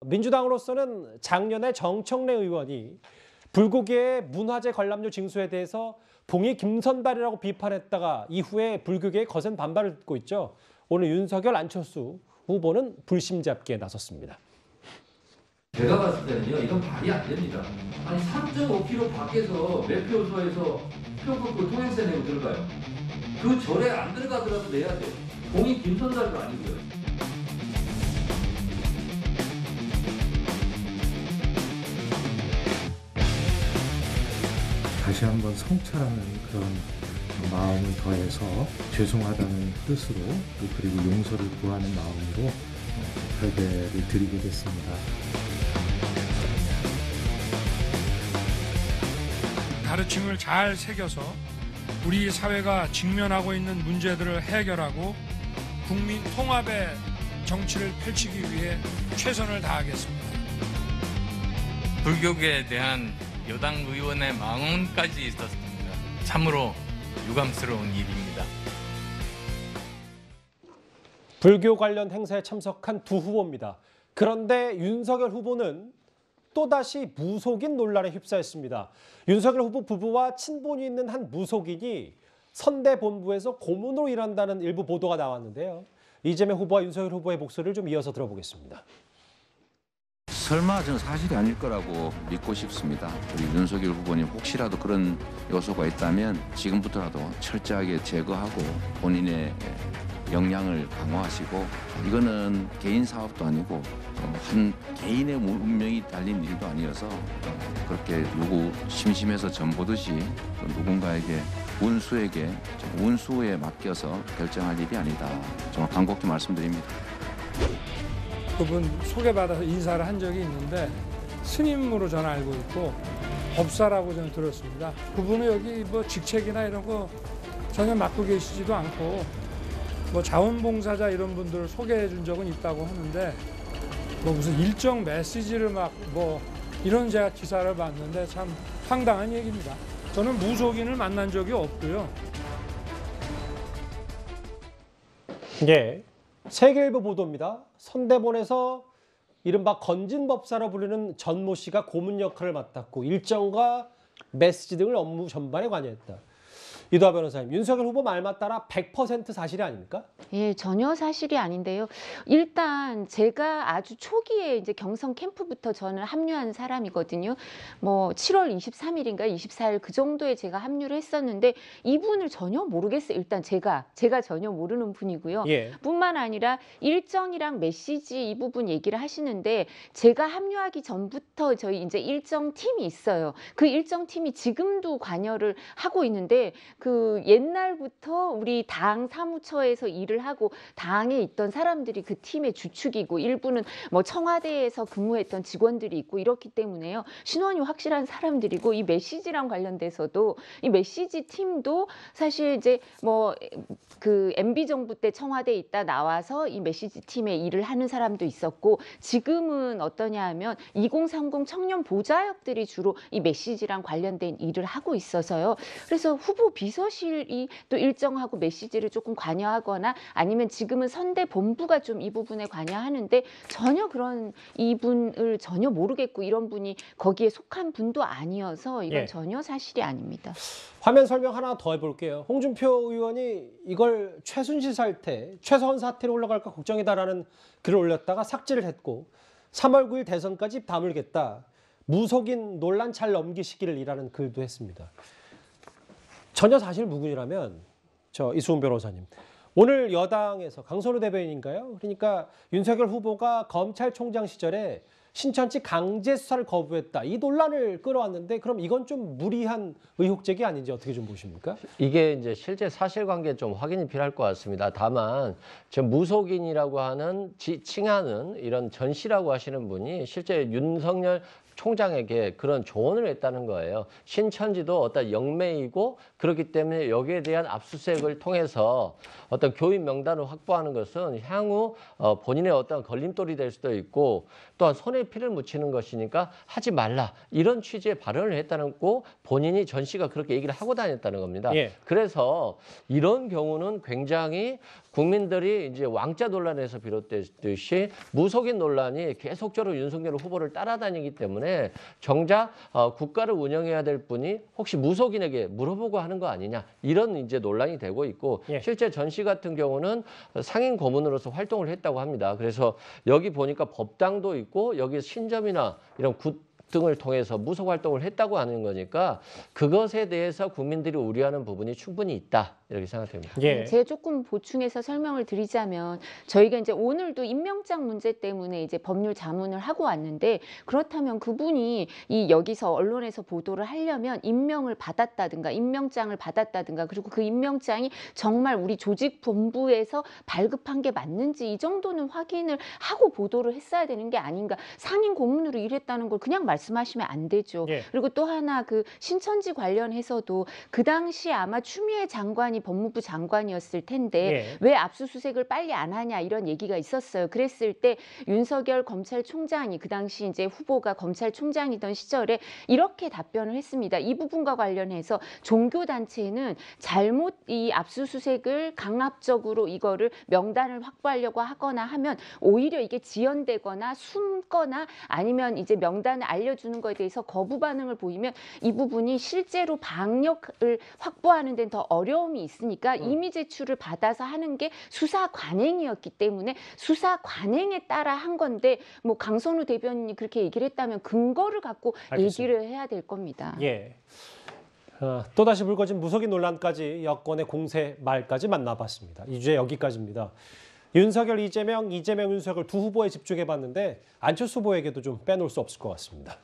민주당으로서는 작년에 정청래 의원이 불교계의 문화재 관람료 징수에 대해서 봉이 김선달이라고 비판했다가 이후에 불교계의 거센 반발을 듣고 있죠. 오늘 윤석열, 안철수 후보는 불심 잡기에 나섰습니다. 제가 봤을 때는요, 이건 말이 안 됩니다. 아니 3.5km 밖에서 매표소에서 표 끊고 통행세 내고 들어가요. 그 절에 안 들어가더라도 내야 돼. 봉이 김선달도 아니고요. 다시 한번 성찰하는 그런 마음을 더해서 죄송하다는 뜻으로 그리고 용서를 구하는 마음으로 별배를 드리게 됐습니다. 가르침을 잘 새겨서 우리 사회가 직면하고 있는 문제들을 해결하고 국민 통합의 정치를 펼치기 위해 최선을 다하겠습니다. 불교계에 대한 여당 의원의 망언까지 있었습니다. 참으로 유감스러운 일입니다. 불교 관련 행사에 참석한 두 후보입니다. 그런데 윤석열 후보는 또다시 무속인 논란에 휩싸였습니다. 윤석열 후보 부부와 친분이 있는 한 무속인이 선대본부에서 고문으로 일한다는 일부 보도가 나왔는데요. 이재명 후보와 윤석열 후보의 목소리를 좀 이어서 들어보겠습니다. 설마 저는 사실이 아닐 거라고 믿고 싶습니다. 우리 윤석열 후보님 혹시라도 그런 요소가 있다면 지금부터라도 철저하게 제거하고 본인의 역량을 강화하시고, 이거는 개인 사업도 아니고 한 개인의 운명이 달린 일도 아니어서 그렇게 누구 심심해서 전 보듯이 누군가에게 운수에 맡겨서 결정할 일이 아니다. 정말 간곡히 말씀드립니다. 그분 소개받아서 인사를 한 적이 있는데 스님으로 저는 알고 있고 법사라고 저는 들었습니다. 그분은 여기 뭐 직책이나 이런 거 전혀 맡고 계시지도 않고 뭐 자원봉사자 이런 분들을 소개해 준 적은 있다고 하는데 뭐 무슨 일정 메시지를 막 뭐 이런 제가 기사를 봤는데 참 황당한 얘기입니다. 저는 무속인을 만난 적이 없고요. 예, 세계일보 보도입니다. 선대본에서 이른바 건진법사로 불리는 전모 씨가 고문 역할을 맡았고 일정과 메시지 등을 업무 전반에 관여했다. 이도하 변호사님, 윤석열 후보 말만 따라 100% 사실이 아닙니까? 예, 전혀 사실이 아닌데요. 일단 제가 아주 초기에 이제 경성 캠프부터 저는 합류한 사람이거든요. 뭐 7월 23일인가 24일 그 정도에 제가 합류를 했었는데 이분을 전혀 모르겠어요. 일단 제가 전혀 모르는 분이고요. 예. 뿐만 아니라 일정이랑 메시지 이 부분 얘기를 하시는데 제가 합류하기 전부터 저희 이제 일정 팀이 있어요. 그 일정 팀이 지금도 관여를 하고 있는데 그 옛날부터 우리 당 사무처에서 일을 하고 당에 있던 사람들이 그 팀의 주축이고 일부는 뭐 청와대에서 근무했던 직원들이 있고 이렇기 때문에요. 신원이 확실한 사람들이고 이 메시지랑 관련돼서도 이 메시지 팀도 사실 이제 뭐 그 MB 정부 때 청와대에 있다 나와서 이 메시지 팀에 일을 하는 사람도 있었고 지금은 어떠냐 하면 2030 청년 보좌역들이 주로 이 메시지랑 관련된 일을 하고 있어서요. 그래서 후보 비서실이 또 일정하고 메시지를 조금 관여하거나 아니면 지금은 선대본부가 좀 이 부분에 관여하는데 전혀 그런 이분을 전혀 모르겠고 이런 분이 거기에 속한 분도 아니어서 이건 예. 전혀 사실이 아닙니다. 화면 설명 하나 더 해볼게요. 홍준표 의원이 이걸 최순실 사태, 최서원 사태로 올라갈까 걱정이다라는 글을 올렸다가 삭제를 했고 3월 9일 대선까지 다물겠다. 무속인 논란 잘 넘기시기를 이라는 글도 했습니다. 전혀 사실 무근이라면 이수훈 변호사님. 오늘 여당에서 강선우 대변인인가요? 그러니까 윤석열 후보가 검찰총장 시절에 신천지 강제 수사를 거부했다. 이 논란을 끌어왔는데 그럼 이건 좀 무리한 의혹 제기 아닌지 어떻게 좀 보십니까? 이게 이제 실제 사실관계 좀 확인이 필요할 것 같습니다. 다만 저 무속인이라고 하는 칭하는 이런 전 씨라고 하시는 분이 실제 윤석열 총장에게 그런 조언을 했다는 거예요. 신천지도 어떤 영매이고 그렇기 때문에 여기에 대한 압수수색을 통해서 어떤 교인 명단을 확보하는 것은 향후 본인의 어떤 걸림돌이 될 수도 있고 또한 피를 묻히는 것이니까 하지 말라. 이런 취지의 발언을 했다는 거 본인이 전 씨가 그렇게 얘기를 하고 다녔다는 겁니다. 예. 그래서 이런 경우는 굉장히 국민들이 이제 왕자 논란에서 비롯됐듯이 무속인 논란이 계속적으로 윤석열 후보를 따라다니기 때문에 정작 국가를 운영해야 될 분이 혹시 무속인에게 물어보고 하는 거 아니냐 이런 이제 논란이 되고 있고 예. 실제 전 씨 같은 경우는 상임 고문으로서 활동을 했다고 합니다. 그래서 여기 보니까 법당도 있고 여기 신점이나 이런 굿 등을 통해서 무속 활동을 했다고 하는 거니까 그것에 대해서 국민들이 우려하는 부분이 충분히 있다 이렇게 생각됩니다. 예. 제가 조금 보충해서 설명을 드리자면 저희가 이제 오늘도 임명장 문제 때문에 이제 법률 자문을 하고 왔는데 그렇다면 그분이 이 여기서 언론에서 보도를 하려면 임명을 받았다든가 임명장을 받았다든가 그리고 그 임명장이 정말 우리 조직 본부에서 발급한 게 맞는지 이 정도는 확인을 하고 보도를 했어야 되는 게 아닌가. 상임 고문으로 일했다는 걸 그냥 말씀하시면 안 되죠. 예. 그리고 또 하나 그 신천지 관련해서도 그 당시 아마 추미애 장관이 법무부 장관이었을 텐데 예. 왜 압수수색을 빨리 안 하냐 이런 얘기가 있었어요. 그랬을 때 윤석열 검찰총장이 그 당시 이제 후보가 검찰총장이던 시절에 이렇게 답변을 했습니다. 이 부분과 관련해서 종교단체는 잘못 이 압수수색을 강압적으로 이거를 명단을 확보하려고 하거나 하면 오히려 이게 지연되거나 숨거나 아니면 이제 명단을 알려주는 거에 대해서 거부 반응을 보이면 이 부분이 실제로 방역을 확보하는 데는 더 어려움이 있으니까 이미 제출을 받아서 하는 게 수사 관행이었기 때문에 수사 관행에 따라 한 건데 뭐 강선우 대변인이 그렇게 얘기를 했다면 근거를 갖고 알겠습니다. 얘기를 해야 될 겁니다. 예. 또다시 불거진 무속인 논란까지 여권의 공세 말까지 만나봤습니다. 이 주제 여기까지입니다. 윤석열, 이재명, 윤석열 두 후보에 집중해봤는데 안철수 후보에게도 좀 빼놓을 수 없을 것 같습니다.